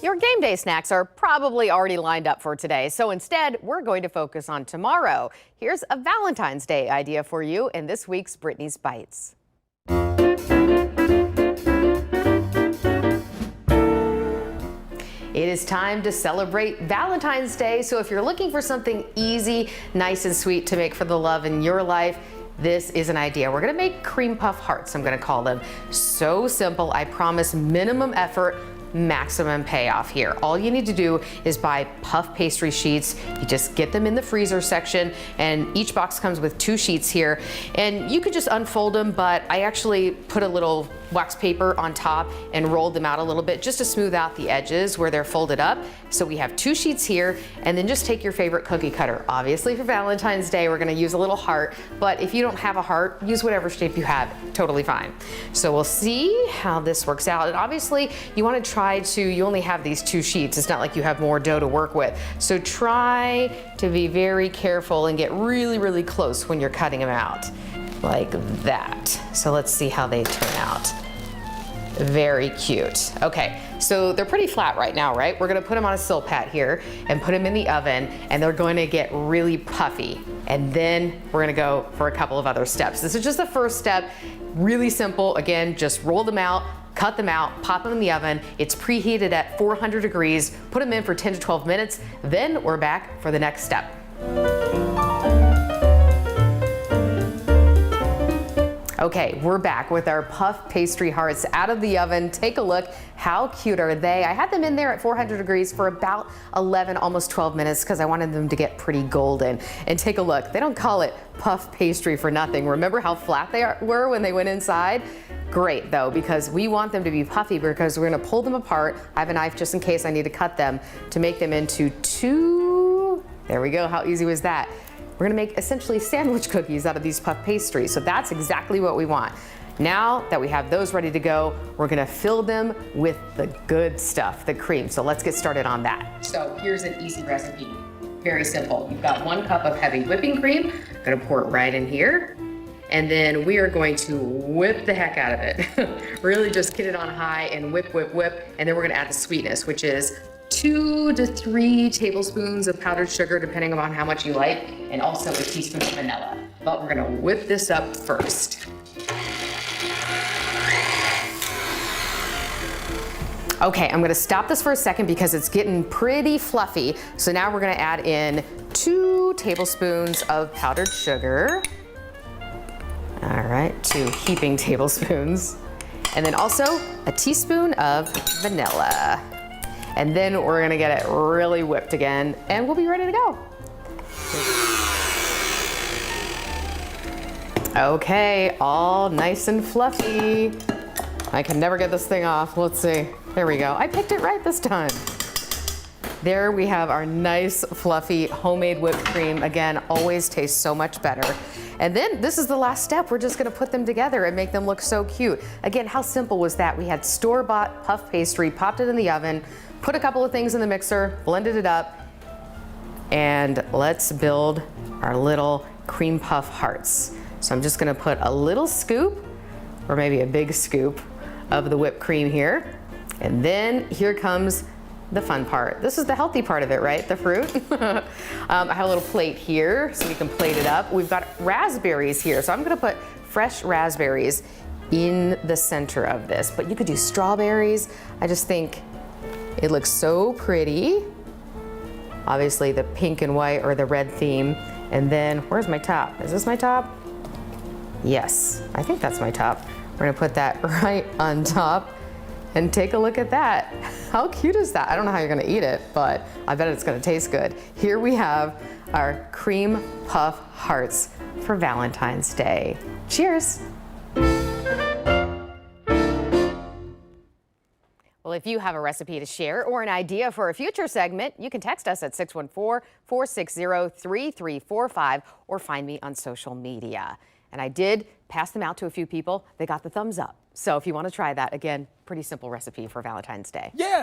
Your game day snacks are probably already lined up for today, so instead, we're going to focus on tomorrow. Here's a Valentine's Day idea for you in this week's Brittany's Bites. It is time to celebrate Valentine's Day, so if you're looking for something easy, nice and sweet to make for the love in your life, this is an idea. We're gonna make cream puff hearts, I'm gonna call them. So simple, I promise, minimum effort, maximum payoff here. All you need to do is buy puff pastry sheets. You just get them in the freezer section, and each box comes with 2 sheets here. And you could just unfold them, but I actually put a little wax paper on top and rolled them out a little bit just to smooth out the edges where they're folded up. So we have 2 sheets here, and then just take your favorite cookie cutter. Obviously for Valentine's Day, we're gonna use a little heart, but if you don't have a heart, use whatever shape you have, totally fine. So we'll see how this works out. And obviously you wanna try to, you only have these 2 sheets. It's not like you have more dough to work with. So try to be very careful and get really, really close when you're cutting them out, like that. So let's see how they turn out. Very cute. Okay, so they're pretty flat right now, right? We're gonna put them on a Silpat here and put them in the oven, and they're going to get really puffy. And then we're gonna go for a couple of other steps. This is just the first step, really simple. Again, just roll them out, cut them out, pop them in the oven. It's preheated at 400 degrees. Put them in for 10 to 12 minutes. Then we're back for the next step. Okay, we're back with our puff pastry hearts out of the oven. Take a look. How cute are they? I had them in there at 400 degrees for about 11, almost 12 minutes because I wanted them to get pretty golden. And take a look. They don't call it puff pastry for nothing. Remember how flat they were when they went inside? Great though, because we want them to be puffy because we're gonna pull them apart. I have a knife just in case I need to cut them to make them into 2. There we go. How easy was that? We're gonna make essentially sandwich cookies out of these puff pastries. So that's exactly what we want. Now that we have those ready to go, we're gonna fill them with the good stuff, the cream. So let's get started on that. So here's an easy recipe, very simple. You've got 1 cup of heavy whipping cream. I'm gonna pour it right in here. And then we are going to whip the heck out of it. Really just get it on high and whip, whip, whip. And then we're gonna add the sweetness, which is 2 to 3 tablespoons of powdered sugar, depending on how much you like, and also a teaspoon of vanilla. But we're gonna whip this up first. Okay, I'm gonna stop this for a second because it's getting pretty fluffy. So now we're gonna add in 2 tablespoons of powdered sugar. All right, 2 heaping tablespoons. And then also a teaspoon of vanilla. And then we're gonna get it really whipped again, and we'll be ready to go. Okay, all nice and fluffy. I can never get this thing off. Let's see. There we go. I picked it right this time. There we have our nice, fluffy, homemade whipped cream. Again, always tastes so much better. And then this is the last step. We're just gonna put them together and make them look so cute. Again, how simple was that? We had store-bought puff pastry, popped it in the oven, put a couple of things in the mixer, blended it up, and let's build our little cream puff hearts. So I'm just gonna put a little scoop, or maybe a big scoop, of the whipped cream here. And then here comes the fun part. This is the healthy part of it, right? The fruit. I have a little plate here so we can plate it up. We've got raspberries here. So I'm gonna put fresh raspberries in the center of this, but you could do strawberries. I just think it looks so pretty. Obviously the pink and white or the red theme. And then where's my top? Is this my top? Yes, I think that's my top. We're gonna put that right on top. And take a look at that. How cute is that? I don't know how you're gonna eat it, but I bet it's gonna taste good. Here we have our cream puff hearts for Valentine's Day. Cheers. Well, if you have a recipe to share or an idea for a future segment, you can text us at 614-460-3345 or find me on social media. And I did pass them out to a few people. They got the thumbs up. So if you want to try that, again, pretty simple recipe for Valentine's Day. Yeah.